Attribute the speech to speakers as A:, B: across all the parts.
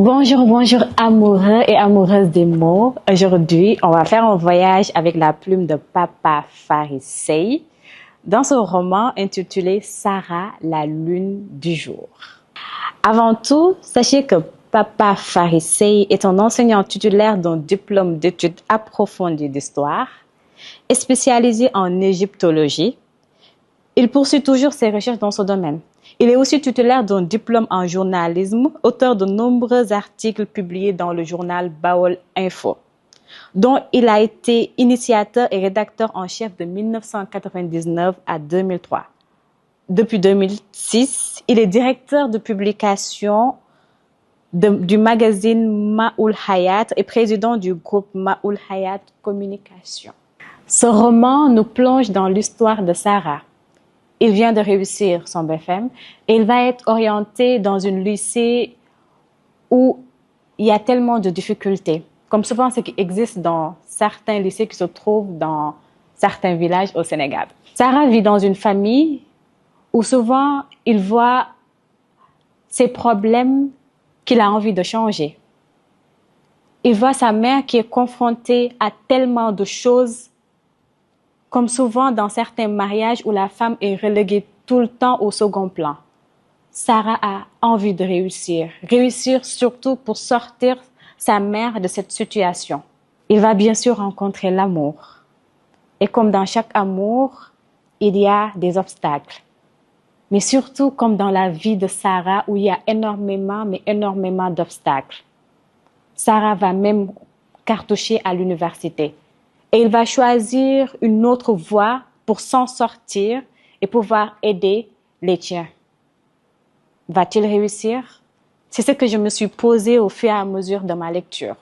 A: Bonjour, bonjour amoureux et amoureuses des mots. Aujourd'hui, on va faire un voyage avec la plume de Papa Farissei dans son roman intitulé Sarah, la lune du jour. Avant tout, sachez que Papa Farissei est un enseignant titulaire d'un diplôme d'études approfondies d'histoire et spécialisé en égyptologie. Il poursuit toujours ses recherches dans ce domaine. Il est aussi titulaire d'un diplôme en journalisme, auteur de nombreux articles publiés dans le journal Baol Info, dont il a été initiateur et rédacteur en chef de 1999 à 2003. Depuis 2006, il est directeur de publication du magazine Ma'oul Hayat et président du groupe Ma'oul Hayat Communication. Ce roman nous plonge dans l'histoire de Sarah. Il vient de réussir son BFM et il va être orienté dans un lycée où il y a tellement de difficultés, comme souvent ce qui existe dans certains lycées qui se trouvent dans certains villages au Sénégal. Sarah vit dans une famille où souvent il voit ses problèmes qu'il a envie de changer. Il voit sa mère qui est confrontée à tellement de choses, comme souvent dans certains mariages où la femme est reléguée tout le temps au second plan. Sarah a envie de réussir surtout pour sortir sa mère de cette situation. Il va bien sûr rencontrer l'amour. Et comme dans chaque amour, il y a des obstacles. Mais surtout comme dans la vie de Sarah où il y a énormément d'obstacles. Sarah va même cartoucher à l'université. Et il va choisir une autre voie pour s'en sortir et pouvoir aider les tiens. Va-t-il réussir? C'est ce que je me suis posé au fur et à mesure de ma lecture.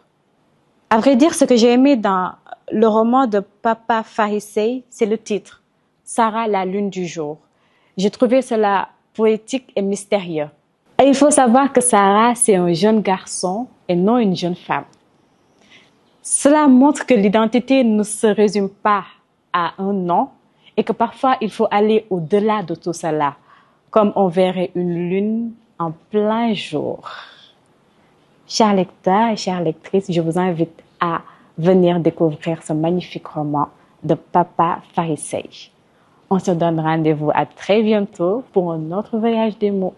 A: À vrai dire, ce que j'ai aimé dans le roman de Papa Farissei, c'est le titre, Sarah, la lune du jour. J'ai trouvé cela poétique et mystérieux. Et il faut savoir que Sarah, c'est un jeune garçon et non une jeune femme. Cela montre que l'identité ne se résume pas à un nom et que parfois il faut aller au-delà de tout cela, comme on verrait une lune en plein jour. Chers lecteurs et chères lectrices, je vous invite à venir découvrir ce magnifique roman de Papa Farissei. On se donne rendez-vous à très bientôt pour un autre voyage des mots.